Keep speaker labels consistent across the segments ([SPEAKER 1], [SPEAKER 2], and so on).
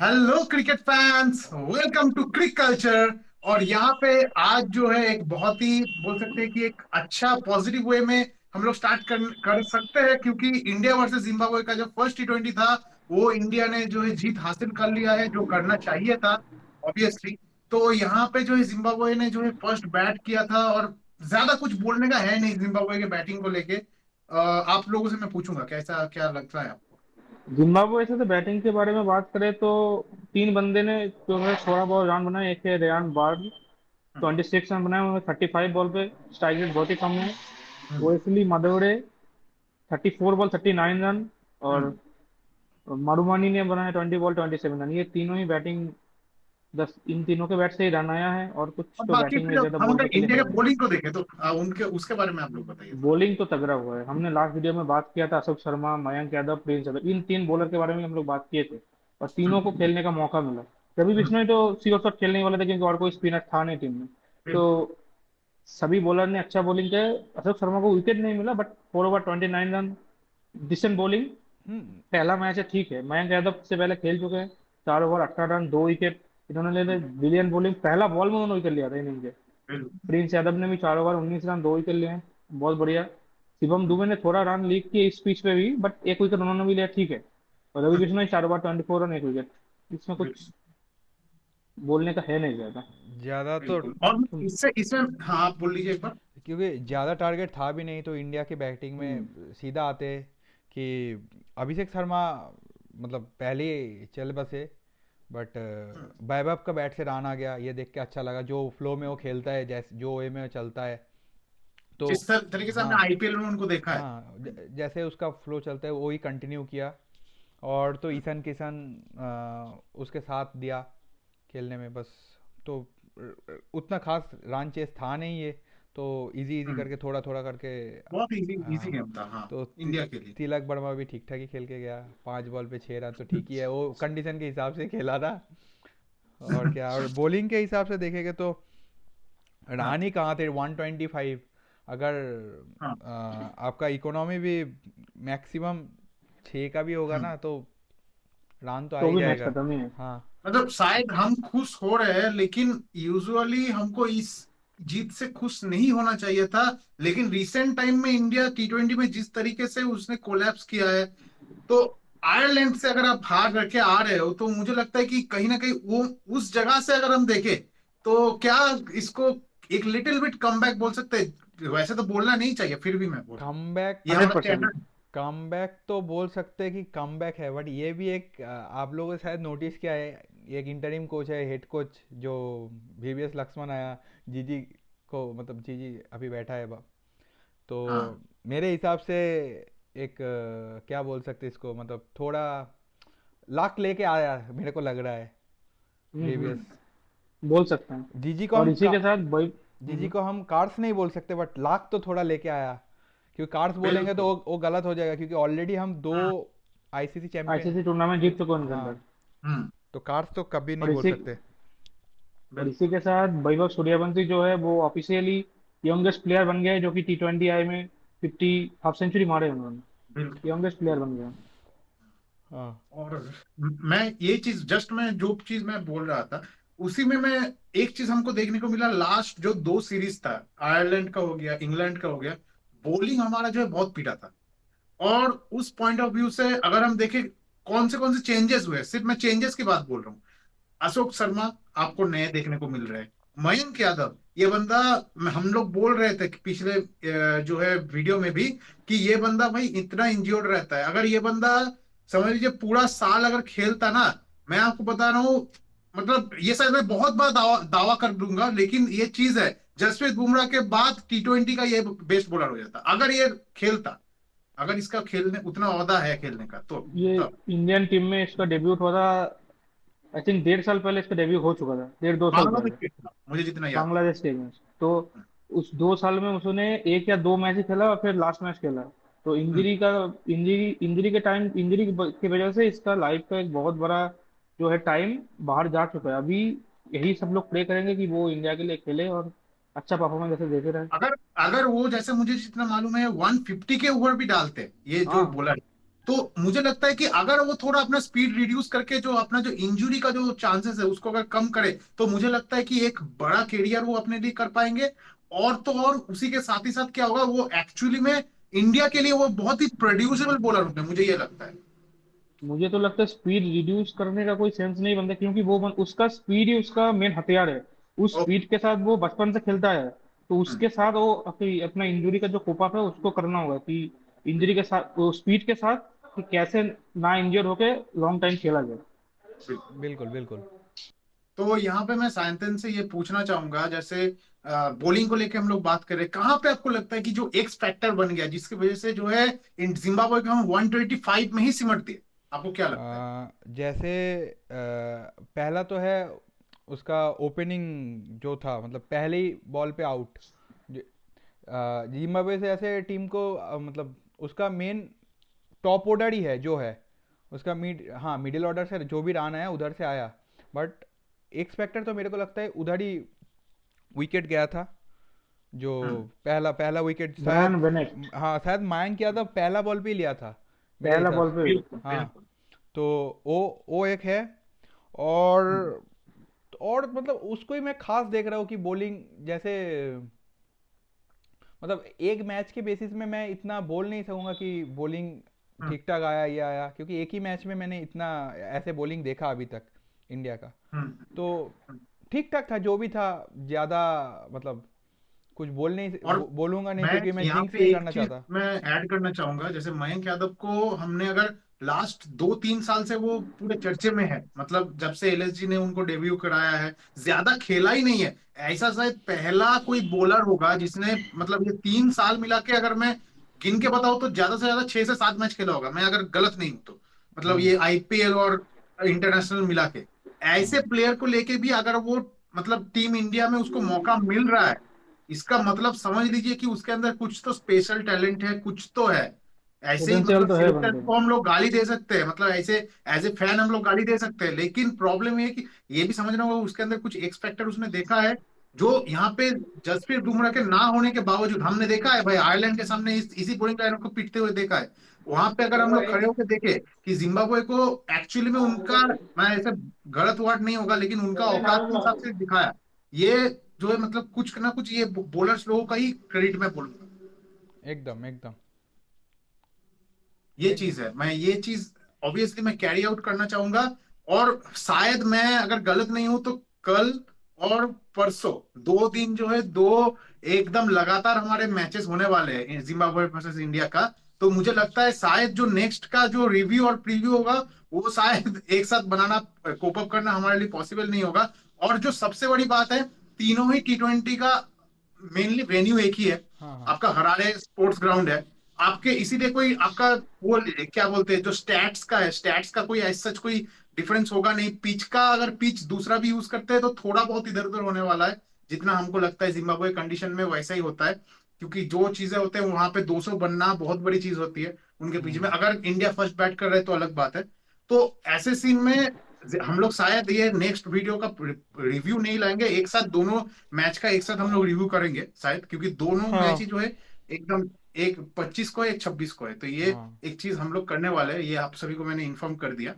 [SPEAKER 1] Hello cricket fans, welcome to Cric Culture. और यहाँ पे आज जो है एक बहुत ही बोल सकते हैं कि एक अच्छा पॉजिटिव वे में हम लोग स्टार्ट कर सकते हैं, क्योंकि इंडिया वर्सेस जिम्बाब्वे का जो फर्स्ट T20 था वो इंडिया ने जो है जीत हासिल कर लिया है, जो करना चाहिए था ऑब्वियसली। तो यहाँ पे जो है जिम्बाब्वे ने जो है फर्स्ट बैट किया था, और ज्यादा कुछ बोलने का है नहीं जिम्बाब्वे के बैटिंग को लेके। आप लोगों से मैं पूछूंगा कैसा क्या लगता है आपको।
[SPEAKER 2] जिम्बाब्वे से तो बैटिंग के बारे में बात करें तो तीन बंदे ने जो है 16 बॉल रन बनाए। एक है रेयान बार्ग,
[SPEAKER 1] हम्म।
[SPEAKER 2] 26 रन बनाए उन्होंने 35 बॉल पे। स्ट्राइक रेट बहुत ही कम है।
[SPEAKER 1] Hmm.
[SPEAKER 2] Wesley Madhevere 34 ball 39 run. और
[SPEAKER 1] हम्म।
[SPEAKER 2] मरुमानी ने बनाया 20 बॉल 27 रन। ये तीनों ही बैटिंग, दस इन तीनों के बैट से ही रन आया है और कुछ
[SPEAKER 1] और
[SPEAKER 2] तो
[SPEAKER 1] बाकी
[SPEAKER 2] बैटिंग में
[SPEAKER 1] फिर
[SPEAKER 2] ज्यादा
[SPEAKER 1] हम
[SPEAKER 2] बोलने
[SPEAKER 1] अगर
[SPEAKER 2] के लिए
[SPEAKER 1] इंडिया
[SPEAKER 2] है
[SPEAKER 1] के
[SPEAKER 2] नहीं।
[SPEAKER 1] बॉलिंग को देखें तो उनके उसके बारे में आप लोग बताइए थोड़ा।
[SPEAKER 2] बॉलिंग तो तगड़ा हुआ है। हमने लास्ट वीडियो में बात किया था अशोक शर्मा, मयंक यादव, प्रिंस यादव, इन तीन बॉलर के बारे में हम लोग बात किए थे और तीनों को
[SPEAKER 1] हम्म।
[SPEAKER 2] खेलने का मौका मिला। रवि
[SPEAKER 1] हम्म।
[SPEAKER 2] बिश्नोई तो सीरो शॉट खेलने ही वाले थे क्योंकि और कोई स्पिनर था नहीं टीम में। तो
[SPEAKER 1] बिल्कुल।
[SPEAKER 2] सभी बॉलर ने अच्छा बॉलिंग किया। अशोक शर्मा को विकेट नहीं मिला but 4 over 29 run, decent bowling.
[SPEAKER 1] Hmm.
[SPEAKER 2] पहला मैच है, ठीक है। मयंक यादव से पहले खेल चुके हैं। 4 ओवर 18 रन, 2 विकेट इन्होंने ले ली। ब्रिलियंट बॉलिंग, पहला बॉल में उन्होंने विकेट लिया था इनिंग के।
[SPEAKER 1] बिल्कुल।
[SPEAKER 2] प्रिंस यादव ने भी 4 ओवर 19 रन, 2 विकेट लिए हैं। बहुत बढ़िया। शिवम दुबे ने थोड़ा रन लीक किए इस पिच पे भी बट एक विकेट उन्होंने भी लिया, ठीक है। और Ravi
[SPEAKER 1] hmm.
[SPEAKER 2] Bishnoi 4 over 24 run, 1 wicket. इसमें कुछ
[SPEAKER 1] बिल्कुल।
[SPEAKER 2] बोलने का है नहीं ज्यादा।
[SPEAKER 3] ज़्यादा तो
[SPEAKER 1] बिल्कुल। और इससे इसमें हाँ, आप बोल लीजिए एक बार।
[SPEAKER 3] क्योंकि ज़्यादा टारगेट था भी नहीं तो इंडिया की बैटिंग
[SPEAKER 2] हम्म।
[SPEAKER 3] में सीधा आते कि अभिषेक शर्मा मतलब पहले ही चल बसे। बट
[SPEAKER 1] हम्म।
[SPEAKER 3] वैभव का बैट से रन आ गया, ये देख के अच्छा लगा। जो फ्लो में वो खेलता है, जैसे जो वे में वो चलता है, तो
[SPEAKER 1] जिस तरीके से हमने
[SPEAKER 3] हाँ
[SPEAKER 1] आईपीएल में उनको देखा है।
[SPEAKER 3] हाँ जैसे उसका फ्लो चलता है वही कंटिन्यू किया। और तो
[SPEAKER 1] हम्म।
[SPEAKER 3] ईशान किशन उसके साथ दिया खेलने में बस। तो उतना खास रन चेस था नहीं ये। तो इजी इजी
[SPEAKER 1] हम्म।
[SPEAKER 3] करके थोड़ा थोड़ा करके
[SPEAKER 1] बहुत इजी इजी
[SPEAKER 3] हाँ।
[SPEAKER 1] गेम था, हाँ।
[SPEAKER 3] तो
[SPEAKER 1] इंडिया के लिए।
[SPEAKER 3] तिलक वर्मा भी ठीक ठाक ही खेल के गया। 5 बॉल पे 6 रन तो ठीक ही है, वो कंडीशन के हिसाब से खेला था। और क्या, और बॉलिंग के हिसाब से देखेंगे तो
[SPEAKER 1] हाँ।
[SPEAKER 3] रन ही कहाँ थे, 125। अगर
[SPEAKER 1] हाँ।
[SPEAKER 3] आपका इकोनॉमी भी मैक्सिमम 6 का भी होगा
[SPEAKER 1] हम्म।
[SPEAKER 3] ना, तो रन तो आ
[SPEAKER 2] तो
[SPEAKER 3] ही
[SPEAKER 2] भी मैच
[SPEAKER 3] जाएगा।
[SPEAKER 2] खत्म ही है।
[SPEAKER 3] हाँ।
[SPEAKER 1] मतलब शायद हम खुश हो रहे हैं, लेकिन यूजुअली हमको इस जीत से खुश नहीं होना चाहिए था। लेकिन रिसेंट टाइम में इंडिया T20 में जिस तरीके से उसने कोलैप्स किया है, तो आयरलैंड से अगर आप हार करके आ रहे हो, तो मुझे लगता है कि कहीं ना कहीं वो उस जगह से अगर हम देखें, तो क्या इसको एक लिटिल बिट कमबैक बोल सकते हैं। वैसे तो बोलना नहीं चाहिए, फिर भी मैं बोल रहा हूँ।
[SPEAKER 3] कमबैक
[SPEAKER 1] ये
[SPEAKER 2] हंड्रेड
[SPEAKER 1] हमारा
[SPEAKER 2] परसेंट
[SPEAKER 1] कहना
[SPEAKER 3] कमबैक तो बोल सकते हैं कि कमबैक है, बट ये भी एक आप लोगों ने शायद नोटिस किया है। एक इंटरिम कोच है, हेड कोच, जो VVS लक्ष्मण आया। जीजी को मतलब जीजी अभी बैठा है तो
[SPEAKER 1] हाँ।
[SPEAKER 3] मेरे हिसाब से एक क्या बोल सकते हैं इसको, मतलब थोड़ा लाख लेके आया है, मेरे को लग रहा है VVS।
[SPEAKER 1] हम्म।
[SPEAKER 2] बोल सकते हैं।
[SPEAKER 3] जीजी को
[SPEAKER 2] और
[SPEAKER 3] हम
[SPEAKER 2] इसी
[SPEAKER 3] का
[SPEAKER 2] के साथ भाई।
[SPEAKER 3] जीजी को हम कार्स नहीं बोल सकते, बट लाख तो थोड़ा लेके आया। क्योंकि कार्स बोलेंगे तो
[SPEAKER 1] बिल्कुल।
[SPEAKER 3] वो गलत हो जाएगा, क्योंकि ऑलरेडी हम दो
[SPEAKER 1] hmm.
[SPEAKER 3] ICC champion.
[SPEAKER 2] ICC tournament जीत चुके हैं उनके
[SPEAKER 3] हाँ।
[SPEAKER 2] अंदर।
[SPEAKER 1] हम्म।
[SPEAKER 3] तो कार्स तो कभी नहीं
[SPEAKER 2] और
[SPEAKER 3] बोल
[SPEAKER 2] इसी
[SPEAKER 3] सकते।
[SPEAKER 2] और इसी
[SPEAKER 1] बिल्कुल।
[SPEAKER 2] के साथ वैभव सूर्यवंशी जो है वो ऑफिशियली यंगेस्ट प्लेयर बन गया है, जो कि T20 आई में 50 हाफ सेंचुरी मारे उन्होंने।
[SPEAKER 1] बिल्कुल।
[SPEAKER 2] यंगेस्ट प्लेयर बन गया।
[SPEAKER 3] हाँ।
[SPEAKER 1] और मैं ये चीज जस्ट मैं जो चीज मैं बोल रहा था उसी में मैं एक चीज हमको देखने को मिला। लास्ट जो दो सीरीज था, आयरलैंड का हो गया, इंग्लैंड का हो गया, बॉलिंग हमारा जो है बहुत पीटा था। और उस पॉइंट ऑफ व्यू से अगर हम देखें कौन से चेंजेस हुए, सिर्फ मैं चेंजेस की बात बोल रहा हूँ। अशोक शर्मा आपको नए देखने को मिल रहे हैं। मयंक यादव, ये बंदा, हम लोग बोल रहे थे कि पिछले जो है वीडियो में भी, कि ये बंदा भाई इतना इंज्योर्ड रहता है। अगर ये बंदा समझ लीजिए पूरा साल अगर खेलता ना, मैं आपको बता रहा हूँ, मतलब ये शायद मैं बहुत बार दावा कर दूंगा, लेकिन ये चीज है, जसप्रीत बुमराह के बाद T20 का ये बेस्ट बॉलर हो जाता अगर ये खेलता। अगर इसका खेलने उतना औदा है खेलने का तो
[SPEAKER 2] ये
[SPEAKER 1] तब।
[SPEAKER 2] इंडियन टीम में इसका डेब्यूट हुआ था। आई थिंक 1.5 साल पहले इसका डेब्यू हो चुका था, 1.5 2 साल
[SPEAKER 1] बांग्लादेश
[SPEAKER 2] पहले।
[SPEAKER 1] के खिलाफ, मुझे जितना याद
[SPEAKER 2] बांग्लादेश के अगेंस्ट तो
[SPEAKER 1] है।
[SPEAKER 2] उस 2 साल में उसने एक या दो मैच ही खेला और फिर लास्ट मैच खेला। तो इंजरी के टाइम, इंजरी की वजह से इसका लाइफ का एक बहुत बड़ा जो है टाइम बाहर जा चुका है अभी। यही सब लोग प्रे करेंगे कि वो इंडिया के लिए खेले और अच्छा परफॉर्मेंस जैसे देते रहे।
[SPEAKER 1] अगर अगर वो, जैसे मुझे जितना मालूम है, 150 के ऊपर भी डालते ये जो
[SPEAKER 2] हाँ।
[SPEAKER 1] बॉलर, तो मुझे लगता है कि अगर वो थोड़ा अपना स्पीड रिड्यूस करके जो अपना जो इंजुरी का जो चांसेस है उसको अगर कम करे, तो मुझे लगता है कि एक बड़ा कैरियर वो अपने लिए कर पाएंगे। और तो और उसी के साथ ही साथ क्या होगा, वो एक्चुअली में इंडिया के लिए वो बहुत ही प्रोड्यूसेबल बॉलर होते हैं, मुझे ये लगता है।
[SPEAKER 2] मुझे तो लगता है स्पीड रिड्यूस करने का कोई सेंस नहीं बनता, क्योंकि उसका स्पीड ही उसका मेन हथियार है। उस
[SPEAKER 1] ओके।
[SPEAKER 2] स्पीड के साथ वो बचपन से खेलता है, तो उसके साथ वो अपना इंजरी का जो कोप अप है उसको करना होगा कि इंजरी के साथ, वो स्पीड के साथ, कि कैसे ना इंजर होके लॉन्ग टाइम खेला जाए।
[SPEAKER 3] बिल्कुल बिल्कुल।
[SPEAKER 1] तो यहाँ पे मैं सायंतन से ये पूछना चाहूंगा, जैसे बॉलिंग को लेके हम लोग बात कर रहे हैं, कहाँ पे आपको लगता है कि जो एक्स फैक्टर बन गया जिसकी वजह से जो है इन जिम्बाब्वे को हम 125 में ही सिमट दिए, आपको क्या लगता है?
[SPEAKER 3] जैसे पहला तो है उसका ओपनिंग जो था, मतलब पहले ही बॉल पे आउट। जिम्बाब्वे से ऐसे टीम को मतलब उसका मेन टॉप ऑर्डर ही है जो है उसका हाँ मिडिल ऑर्डर से जो भी रन आया उधर से आया। बट एक्स फैक्टर तो मेरे को लगता है उधर ही विकेट गया था, जो
[SPEAKER 1] हम्म।
[SPEAKER 3] पहला पहला विकेट
[SPEAKER 2] ब्रायन
[SPEAKER 3] शायद,
[SPEAKER 2] बेनेट
[SPEAKER 3] हाँ शायद मयंक यादव पहला बॉल पे ही लिया था मेरे
[SPEAKER 2] पहला
[SPEAKER 3] हिसाब
[SPEAKER 2] बॉल
[SPEAKER 3] से।
[SPEAKER 2] पे।
[SPEAKER 1] बिल्कुल
[SPEAKER 3] हाँ,
[SPEAKER 1] बिल्कुल।
[SPEAKER 3] तो वो एक है। और
[SPEAKER 1] हम्म,
[SPEAKER 3] मतलब उसको ही मैं खास देख रहा हूँ कि बॉलिंग जैसे, मतलब एक मैच के बेसिस में मैं इतना बोल नहीं सकूंगा कि बॉलिंग
[SPEAKER 1] हम्म,
[SPEAKER 3] ठीक ठाक आया ये आया, क्योंकि एक ही मैच में मैंने इतना ऐसे बॉलिंग देखा अभी तक इंडिया का।
[SPEAKER 1] हम्म,
[SPEAKER 3] तो
[SPEAKER 1] हम्म।
[SPEAKER 3] ठीक ठाक था जो भी था, ज़्यादा मतलब कुछ
[SPEAKER 1] और
[SPEAKER 3] बोलूंगा नहीं,
[SPEAKER 1] मैं
[SPEAKER 3] क्योंकि मैं
[SPEAKER 1] यहाँ
[SPEAKER 3] जिंक्स
[SPEAKER 1] पे
[SPEAKER 3] नहीं
[SPEAKER 1] एक
[SPEAKER 3] करना
[SPEAKER 1] चीज
[SPEAKER 3] चाहता।
[SPEAKER 1] मैं ऐड करना चाहूंगा, जैसे मयंक यादव को हमने अगर लास्ट 2-3 साल से वो पूरे चर्चे में है, मतलब जब से एलएसजी ने उनको डेब्यू कराया है, ज्यादा खेला ही नहीं है। ऐसा शायद पहला कोई बॉलर होगा जिसने मतलब ये 3 साल मिला के, अगर मैं गिन के बताऊं तो ज्यादा से ज्यादा 6 से 7 मैच खेला होगा, मैं अगर गलत नहीं हूं तो। मतलब
[SPEAKER 3] हम्म।
[SPEAKER 1] ये आईपीएल और इंटरनेशनल मिला के, ऐसे प्लेयर को लेके भी अगर वो मतलब टीम इंडिया में उसको मौका मिल रहा है, इसका मतलब समझ लीजिए कि उसके अंदर कुछ तो स्पेशल टैलेंट है, कुछ तो है। ऐसे ही
[SPEAKER 2] पोटेंशियल
[SPEAKER 1] मतलब
[SPEAKER 2] तो है
[SPEAKER 1] सिलेक्टर
[SPEAKER 2] बंदे में।
[SPEAKER 1] को हम लोग गाली दे सकते हैं, मतलब ऐसे एज ए फैन हम लोग गाली दे सकते हैं, लेकिन प्रॉब्लम ये है कि ये भी समझना होगा उसके अंदर कुछ एक्स फैक्टर उसने देखा है, जो यहाँ पे जसप्रीत बुमराह के ना होने के बावजूद हमने देखा है भाई, आयरलैंड के सामने इसी बॉलिंग लाइन को पीटते हुए देखा है। वहां पे अगर हम लोग खड़े होकर देखे कि जिम्बाब्वे को एक्चुअली में उनका, मैं ऐसे गलत वर्ड नहीं होगा लेकिन उनका औकात के हिसाब से दिखाया, ये जो है मतलब कुछ ना कुछ ये बॉलर्स लोगों का ही क्रेडिट मैं बोलूंगा।
[SPEAKER 3] एकदम एकदम
[SPEAKER 1] ये
[SPEAKER 3] एकदम।
[SPEAKER 1] चीज है, मैं ये चीज ऑब्वियसली मैं कैरी आउट करना चाहूंगा। और शायद मैं अगर गलत नहीं हूं तो कल और परसों 2 दिन जो है, दो एकदम लगातार हमारे मैचेस होने वाले हैं जिम्बाब्वे वर्सेस इंडिया का। तो मुझे लगता है शायद जो नेक्स्ट का जो रिव्यू और प्रीव्यू होगा, वो शायद एक साथ बनाना, कोप अप करना हमारे लिए पॉसिबल नहीं होगा। और जो सबसे बड़ी बात है, तीनों ही T20 का मेनली वेन्यू एक ही है,
[SPEAKER 3] हाँ हाँ
[SPEAKER 1] आपका हरारे स्पोर्ट्स ग्राउंड है। आपके इसीलिए कोई आपका वो क्या बोलते हैं जो स्टैट्स का है, स्टैट्स का कोई ऐसा सच कोई डिफरेंस होगा नहीं। पिच का अगर पिच दूसरा भी यूज करते हैं तो थोड़ा बहुत इधर उधर होने वाला है, जितना हमको लगता है जिम्बाब्वे कंडीशन में वैसा ही होता है। क्योंकि जो चीजें होते हैं वहां पे 200 बनना बहुत बड़ी चीज होती है उनके पीछे में,
[SPEAKER 3] हम्म।
[SPEAKER 1] अगर इंडिया फर्स्ट बैट कर रहे हैं तो अलग बात है। तो ऐसे सीन में हम लोग शायद ये नेक्स्ट वीडियो का रिव्यू नहीं लाएंगे एक साथ, दोनों मैच का एक साथ हम लोग रिव्यू करेंगे शायद, क्योंकि दोनों मैच ही
[SPEAKER 2] हाँ।
[SPEAKER 1] जो है एकदम, एक 25 को है एक 26 को है, तो ये
[SPEAKER 3] हाँ,
[SPEAKER 1] एक चीज हम लोग करने वाले हैं, ये आप सभी को मैंने इन्फॉर्म कर दिया।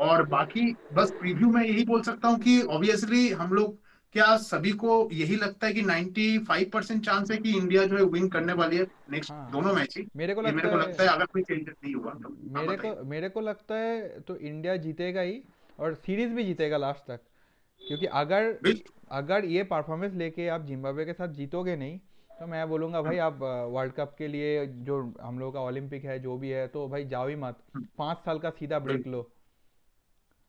[SPEAKER 1] और बाकी बस प्रीव्यू में यही बोल सकता हूँ कि ऑब्वियसली हम लोग, क्या सभी को यही लगता है कि 95% चांस है कि इंडिया जो है विन करने वाली है नेक्स्ट
[SPEAKER 3] हाँ।
[SPEAKER 1] दोनों मैच ही?
[SPEAKER 3] मेरे को
[SPEAKER 1] ये मेरे
[SPEAKER 3] लगता
[SPEAKER 1] को
[SPEAKER 3] है,
[SPEAKER 1] लगता है अगर कोई चेंजेस नहीं हुआ तो आप बताइए।
[SPEAKER 3] मेरे को लगता है तो इंडिया जीतेगा ही, और सीरीज भी जीतेगा लास्ट तक। क्योंकि अगर
[SPEAKER 1] बिल्कुल।
[SPEAKER 3] अगर ये परफॉर्मेंस लेके आप जिम्बाब्वे के साथ जीतोगे नहीं, तो मैं बोलूँगा भाई
[SPEAKER 1] हम्म,
[SPEAKER 3] आप वर्ल्ड कप के लिए जो हम लोग का ओलंपिक है जो भी है, तो भाई जाओ ही मत।
[SPEAKER 1] हम्म,
[SPEAKER 3] 5 साल का सीधा ब्रेक
[SPEAKER 1] बिल्कुल
[SPEAKER 3] लो।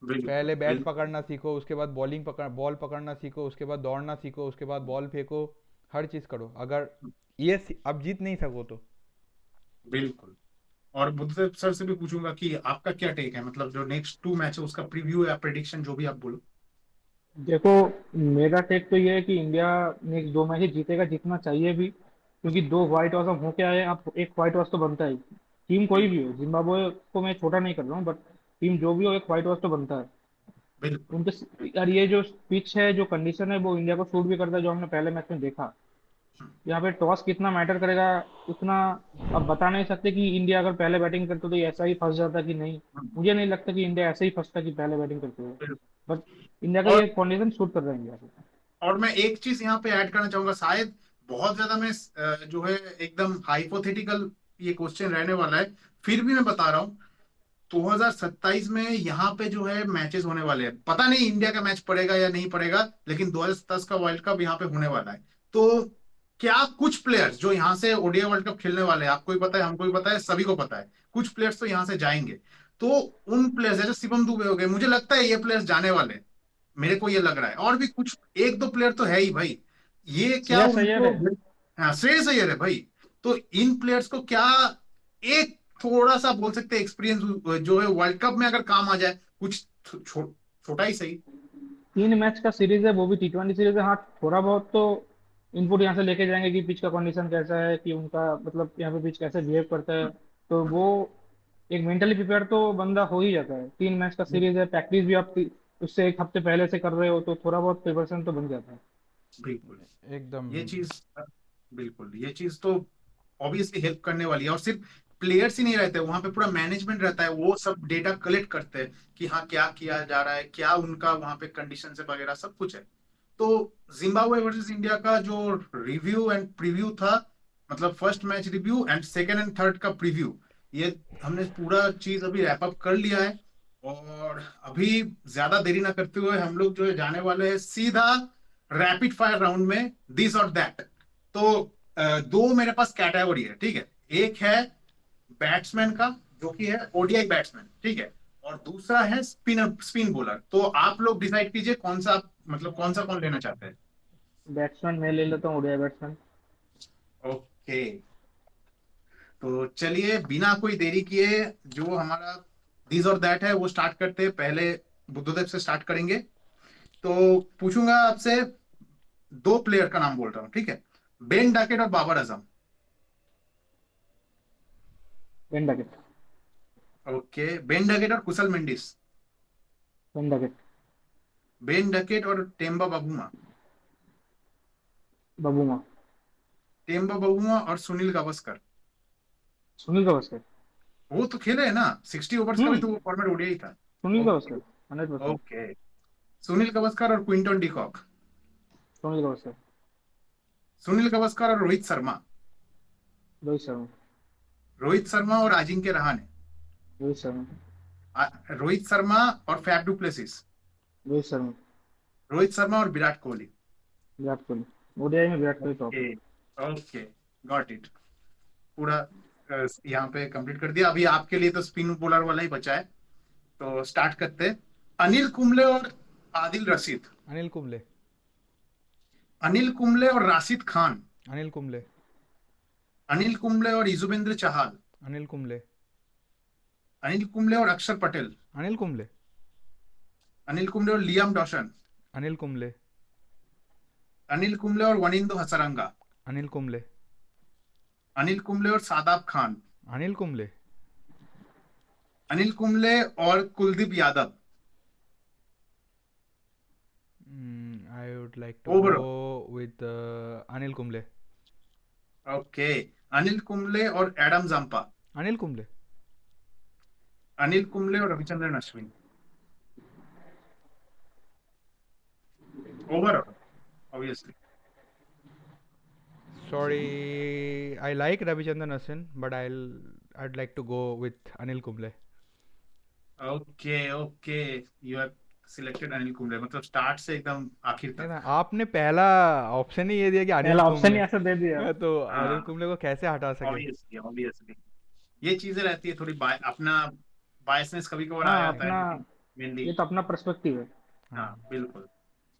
[SPEAKER 1] बिल्कुल
[SPEAKER 3] पहले बैट
[SPEAKER 1] बिल्कुल।
[SPEAKER 3] पकड़ना सीखो, उसके बाद बॉल पकड़ना सीखो, उसके बाद दौड़ना सीखो, उसके बाद बॉल फेंको। हर चीज़ करो, अगर ये अब जीत नहीं सको तो।
[SPEAKER 1] बिल्कुल। और बुद्ध सर से भी पूछूंगा कि आपका क्या टेक है, मतलब जो नेक्स्ट 2 मैच है उसका प्रीव्यू या प्रेडिक्शन जो भी आप बोलो।
[SPEAKER 2] देखो, मेरा टेक तो ये है कि इंडिया नेक्स्ट दो मैच जीतेगा, जीतना चाहिए भी, क्योंकि दो व्हाइट वॉश हम होके आए हैं, अब एक व्हाइट वॉश तो बनता है। टीम कोई भी
[SPEAKER 1] बिल्कुल
[SPEAKER 2] हो, जिम्बाब्वे को मैं छोटा नहीं कर रहा हूँ, बट टीम जो भी हो, एक व्हाइट वॉश तो बनता है
[SPEAKER 1] बिल्कुल।
[SPEAKER 2] उनके। और ये जो पिच है, जो कंडीशन है, वो इंडिया को सूट भी करता है, जो हमने पहले मैच में देखा। यहाँ पे टॉस कितना मैटर करेगा उतना अब बता नहीं सकते कि इंडिया अगर पहले बैटिंग करते तो ये ऐसा ही फंस जाता कि नहीं। मुझे नहीं लगता कि इंडिया ऐसे ही फंसता कि पहले बैटिंग करते हुए। बट इंडिया का
[SPEAKER 1] और
[SPEAKER 2] ये कंडीशन सूट कर रहा है इंडिया को।
[SPEAKER 1] और मैं एक चीज यहाँ पे ऐड करना चाहूंगा, शायद बहुत ज्यादा मैं जो है एकदम हाइपोथेटिकल ये क्वेश्चन रहने वाला है, फिर भी मैं बता रहा हूँ। 2027 में यहाँ पे जो है मैचेस होने वाले हैं, पता नहीं इंडिया का मैच पड़ेगा या नहीं पड़ेगा, लेकिन 2027 का वर्ल्ड कप यहाँ पे होने वाला है। तो क्या कुछ प्लेयर्स जो यहाँ से ओडीआई वर्ल्ड कप खेलने वाले हैं, आपको भी पता है, हमको भी पता है, सभी को पता है, कुछ प्लेयर्स तो यहाँ से जाएंगे। तो उन प्लेयर्स जैसे शिवम दुबे हो गए, मुझे लगता है ये प्लेयर्स जाने वाले हैं, मेरे को ये लग रहा है। और भी कुछ एक दो प्लेयर तो है ही भाई, ये क्या
[SPEAKER 2] श्रेयस अय्यर
[SPEAKER 1] उनको।
[SPEAKER 2] है।
[SPEAKER 1] हाँ, श्रेयस अय्यर है भाई। तो इन प्लेयर्स को क्या एक थोड़ा सा बोल सकते हैं एक्सपीरियंस जो है वर्ल्ड कप में अगर काम आ जाए, कुछ छोटा ही सही।
[SPEAKER 2] 3 मैच का सीरीज है, वो भी T20 सीरीज है। हाँ, थोड़ा बहुत तो इनपुट यहाँ से लेके जाएंगे कि पिच का कंडीशन कैसा है, कि उनका मतलब यहाँ पे पिच कैसे बिहेव करता है। तो वो एक मेंटली प्रिपेयर तो बंदा हो ही जाता है। 3 मैच का सीरीज है, प्रैक्टिस भी आप उससे एक हफ्ते पहले से कर रहे हो तो थोड़ा बहुत प्रिपरेशन तो बन जाता है।
[SPEAKER 1] बिल्कुल
[SPEAKER 3] एकदम।
[SPEAKER 1] ये चीज, बिल्कुल ये चीज तो ऑब्वियसली हेल्प करने वाली है। और सिर्फ प्लेयर्स ही नहीं रहते वहां पे, पूरा मैनेजमेंट रहता है, वो सब डेटा कलेक्ट करते हैं कि हाँ क्या किया जा रहा है, क्या उनका वहां पे कंडीशन है वगैरह सब कुछ है। तो जिम्बाब्वे वर्सेस इंडिया का जो रिव्यू एंड प्रीव्यू था, मतलब first match review and second and third का प्रीव्यू, ये हमने पूरा चीज अभी रैप अप कर लिया है। और अभी ज्यादा देरी ना करते हुए हम लोग जो है जाने वाले हैं सीधा रैपिड फायर राउंड में, दिस और दैट। तो दो मेरे पास कैटेगरी है, ठीक है। एक है बैट्समैन का, जो कि है ओडीआई बैट्समैन, ठीक है। और दूसरा है स्पिनर, स्पिन बॉलर। तो आप लोग डिसाइड कीजिए कौन सा, मतलब कौन सा कौन लेना चाहते हैं।
[SPEAKER 2] बैट्समैन मैं ले लेता हूँ, ओडीआई बैट्समैन।
[SPEAKER 1] ओके, तो चलिए बिना कोई देरी किए जो हमारा दिस और दैट है वो स्टार्ट करते हैं। पहले बुद्धदेव से स्टार्ट करेंगे। तो पूछूंगा आपसे, दो प्लेयर का नाम बोल रहा हूँ, ठीक है। बेन डकेट और Babar Azam.
[SPEAKER 2] Ben Duckett.
[SPEAKER 1] Okay, Ben Duckett और Kusal Mendis.
[SPEAKER 2] Ben Duckett.
[SPEAKER 1] Ben Duckett और Temba Bavuma.
[SPEAKER 2] Bavuma.
[SPEAKER 1] Temba Bavuma और सुनील गावस्कर।
[SPEAKER 2] सुनील गावस्कर।
[SPEAKER 1] वो तो खेले है ना, 60 ओवर्स का भी
[SPEAKER 2] हम्म।
[SPEAKER 1] तो वो फॉर्मेट ओडीआई था।
[SPEAKER 2] सुनील
[SPEAKER 1] ओके,
[SPEAKER 2] गावस्कर 100%।
[SPEAKER 1] ओके। सुनील गावस्कर और क्विंटन डिकॉक।
[SPEAKER 2] सुनील गावस्कर।
[SPEAKER 1] सुनील गावस्कर और रोहित शर्मा।
[SPEAKER 2] रोहित शर्मा।
[SPEAKER 1] रोहित शर्मा और अजिंक्य रहाणे।
[SPEAKER 2] रोहित शर्मा।
[SPEAKER 1] रोहित शर्मा और फैफ डुप्लेसिस।
[SPEAKER 2] रोहित शर्मा।
[SPEAKER 1] रोहित शर्मा और विराट कोहली।
[SPEAKER 2] विराट कोहली। ओडीआई में Virat Kohli top.
[SPEAKER 1] Okay, okay, got it. पूरा यहाँ पे कंप्लीट कर दिया। अभी आपके लिए तो स्पिन बॉलर वाला ही बचा है, तो स्टार्ट करते हैं। अनिल कुंबले और आदिल रशीद।
[SPEAKER 3] अनिल कुंबले।
[SPEAKER 1] अनिल कुंबले और राशिद खान।
[SPEAKER 3] अनिल कुंबले।
[SPEAKER 1] अनिल कुंबले और युजवेंद्र चहल।
[SPEAKER 3] अनिल कुंबले।
[SPEAKER 1] अनिल कुंबले और अक्षर पटेल।
[SPEAKER 3] अनिल कुंबले।
[SPEAKER 1] अनिल कुंबले और लियाम डॉशन।
[SPEAKER 3] अनिल कुंबले।
[SPEAKER 1] अनिल कुंबले और वनिंदो हसरंगा।
[SPEAKER 3] अनिल कुंबले।
[SPEAKER 1] अनिल कुंबले और सादाब खान।
[SPEAKER 3] अनिल कुंबले।
[SPEAKER 1] अनिल कुंबले और Kuldeep Yadav.
[SPEAKER 3] I would like to
[SPEAKER 1] overall,
[SPEAKER 3] go with Anil Kumble.
[SPEAKER 1] Okay. Anil Kumble और एडम जंपा।
[SPEAKER 3] अनिल कुंबले.
[SPEAKER 1] अनिल कुंबले और Ravichandran Ashwin. Overall, obviously.
[SPEAKER 3] Sorry, I like Ravichandran Ashwin, but I'd like to go with Anil Kumble.
[SPEAKER 1] Okay, okay, you have selected Anil Kumble, मतलब start से एकदम आखिर
[SPEAKER 3] है
[SPEAKER 1] तक।
[SPEAKER 3] ना, आपने पहला ऑप्शन ही ये दिया कि अनिल
[SPEAKER 2] पहला ऑप्शन ही
[SPEAKER 3] कुंबले,
[SPEAKER 2] ऐसा दे दिया।
[SPEAKER 3] तो
[SPEAKER 1] हाँ,
[SPEAKER 3] अनिल कुंबले को कैसे हटा सके.
[SPEAKER 1] Obviously, obviously. ये चीजें रहती है थोड़ी, अपना बायसनेस कभी कभार आ
[SPEAKER 2] हाँ,
[SPEAKER 1] जाता है,
[SPEAKER 2] अपना
[SPEAKER 1] लेकिन मेनली,
[SPEAKER 2] ये तो अपना पर्सपेक्टिव है।
[SPEAKER 1] हाँ
[SPEAKER 3] हाँ.
[SPEAKER 1] बिल्कुल।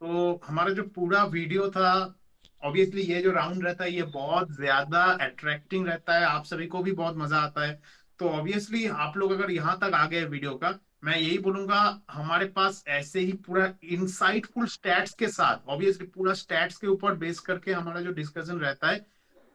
[SPEAKER 1] तो हमारा जो पूरा वीडियो था, ऑब्वियसली ये जो राउंड रहता है ये बहुत ज्यादा अट्रैक्टिंग रहता है, आप सभी को भी बहुत मजा आता है। तो ऑब्वियसली आप लोग अगर यहाँ तक आ गए वीडियो का, मैं यही बोलूंगा, हमारे पास ऐसे ही पूरा इंसाइटफुल स्टैट्स के साथ, ऑब्वियसली पूरा स्टैट्स के ऊपर बेस करके हमारा जो डिस्कशन रहता है,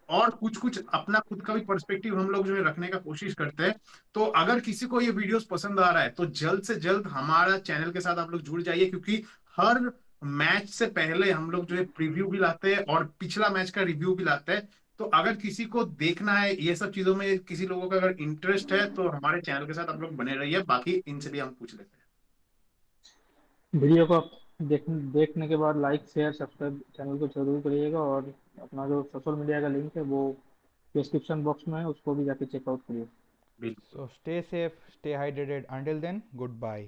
[SPEAKER 1] और कुछ कुछ अपना खुद का भी पर्सपेक्टिव हम लोग जो है रखने का कोशिश करते हैं। तो अगर किसी को ये वीडियोस पसंद आ रहा है तो जल्द से जल्द हमारा चैनल के साथ आप लोग जुड़ जाइए, क्योंकि हर मैच से पहले हम लोग जो है प्रीव्यू भी लाते हैं और पिछला मैच का रिव्यू भी लाते हैं। तो अगर किसी को देखना है ये सब चीजों में, किसी लोगों का अगर इंटरेस्ट है, तो हमारे चैनल के साथ आप लोग बने रहिए। बाकी इनसे भी हम पूछ लेते हैं।
[SPEAKER 2] वीडियो को देखने के बाद लाइक शेयर सब्सक्राइब चैनल को जरूर करिएगा, और अपना जो सोशल मीडिया का लिंक है वो डिस्क्रिप्शन बॉक्स में है, उसको भी जाके चेकआउट करिए।
[SPEAKER 1] बिल्कुल।
[SPEAKER 3] So stay safe, stay hydrated. Until then, goodbye.